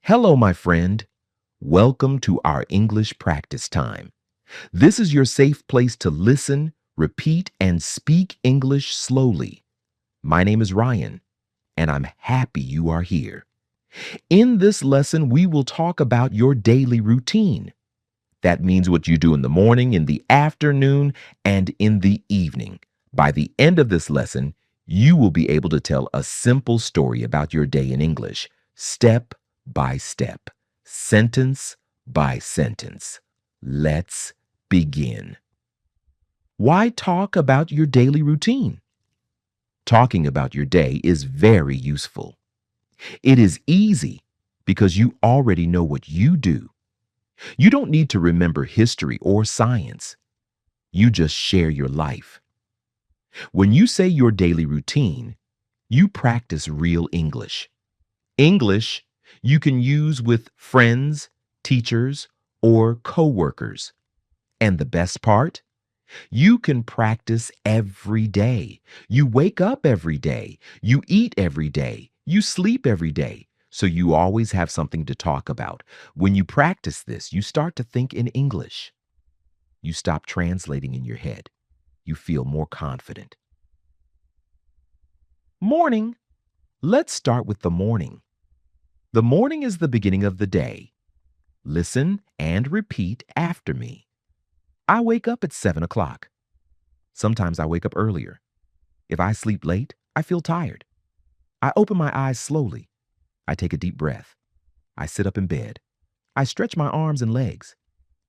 Hello, my friend. Welcome to our English practice time. This is your safe place to listen, repeat, and speak English slowly. My name is Ryan, and I'm happy you are here. In this lesson, we will talk about your daily routine. That means what you do in the morning, in the afternoon, and in the evening. By the end of this lesson, you will be able to tell a simple story about your day in English, step by step, sentence by sentence. Let's begin. Why talk about your daily routine? Talking about your day is very useful. It is easy because you already know what you do. You don't need to remember history or science. You just share your life. When you say your daily routine, you practice real English. English you can use with friends, teachers, or coworkers. And the best part? You can practice every day. You wake up every day. You eat every day. You sleep every day. So you always have something to talk about. When you practice this, you start to think in English. You stop translating in your head. You feel more confident. Morning. Let's start with the morning. The morning is the beginning of the day. Listen and repeat after me. I wake up at 7 o'clock. Sometimes I wake up earlier. If I sleep late, I feel tired. I open my eyes slowly. I take a deep breath. I sit up in bed. I stretch my arms and legs.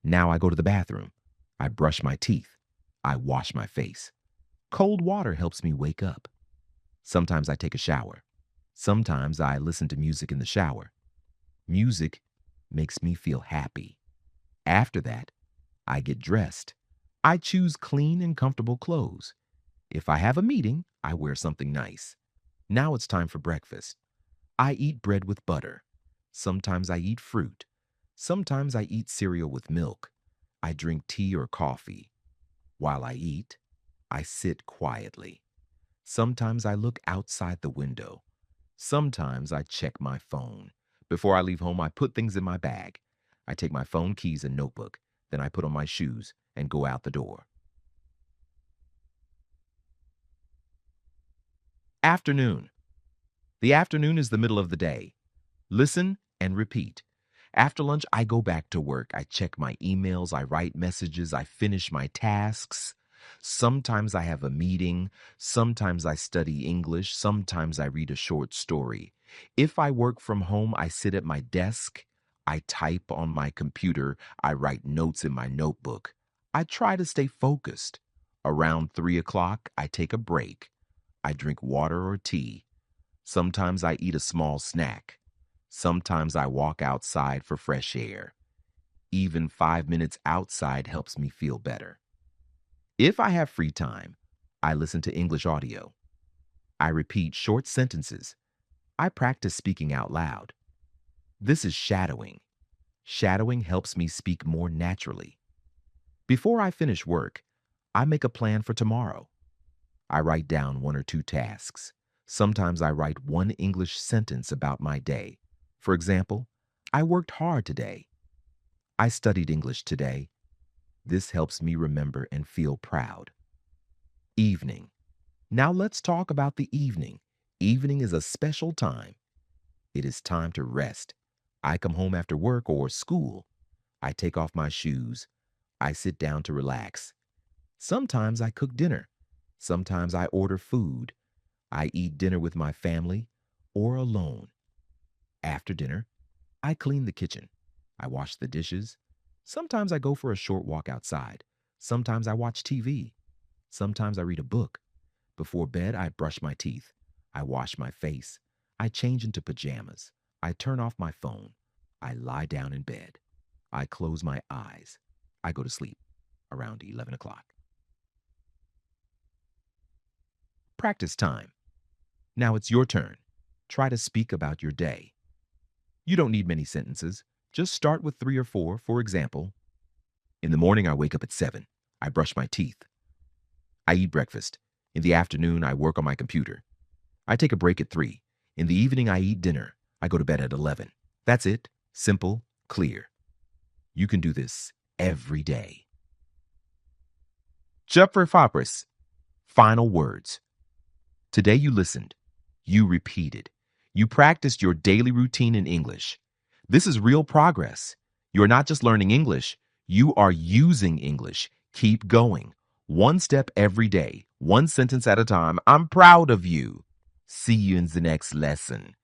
Now I go to the bathroom. I brush my teeth. I wash my face. Cold water helps me wake up. Sometimes I take a shower. Sometimes I listen to music in the shower. Music makes me feel happy. After that, I get dressed. I choose clean and comfortable clothes. If I have a meeting, I wear something nice. Now it's time for breakfast. I eat bread with butter. Sometimes I eat fruit. Sometimes I eat cereal with milk. I drink tea or coffee. While I eat, I sit quietly. Sometimes I look outside the window. Sometimes I check my phone. Before I leave home, I put things in my bag. I take my phone, keys, and notebook. Then I put on my shoes and go out the door. Afternoon. The afternoon is the middle of the day. Listen and repeat. After lunch, I go back to work. I check my emails, I write messages, I finish my tasks. Sometimes I have a meeting. Sometimes I study English. Sometimes I read a short story. If I work from home, I sit at my desk. I type on my computer. I write notes in my notebook. I try to stay focused. Around 3 o'clock, I take a break. I drink water or tea. Sometimes I eat a small snack. Sometimes I walk outside for fresh air. Even 5 minutes outside helps me feel better. If I have free time, I listen to English audio. I repeat short sentences. I practice speaking out loud. This is shadowing. Shadowing helps me speak more naturally. Before I finish work, I make a plan for tomorrow. I write down 1 or 2 tasks. Sometimes I write one English sentence about my day. For example, I worked hard today. I studied English today. This helps me remember and feel proud. Evening. Now let's talk about the evening. Evening is a special time. It is time to rest. I come home after work or school. I take off my shoes. I sit down to relax. Sometimes I cook dinner. Sometimes I order food. I eat dinner with my family or alone. After dinner, I clean the kitchen. I wash the dishes. Sometimes I go for a short walk outside. Sometimes I watch TV. Sometimes I read a book. Before bed, I brush my teeth. I wash my face. I change into pajamas. I turn off my phone. I lie down in bed. I close my eyes. I go to sleep around 11 o'clock. Practice time. Now it's your turn. Try to speak about your day. You don't need many sentences. Just start with 3 or 4. For example, in the morning, I wake up at 7. I brush my teeth. I eat breakfast. In the afternoon, I work on my computer. I take a break at 3. In the evening, I eat dinner. I go to bed at 11. That's it. Simple, clear. You can do this every day. Jeffrey Fabris. Final words. Today you listened. You repeated. You practiced your daily routine in English. This is real progress. You're not just learning English, you are using English. Keep going. One step every day, one sentence at a time. I'm proud of you. See you in the next lesson.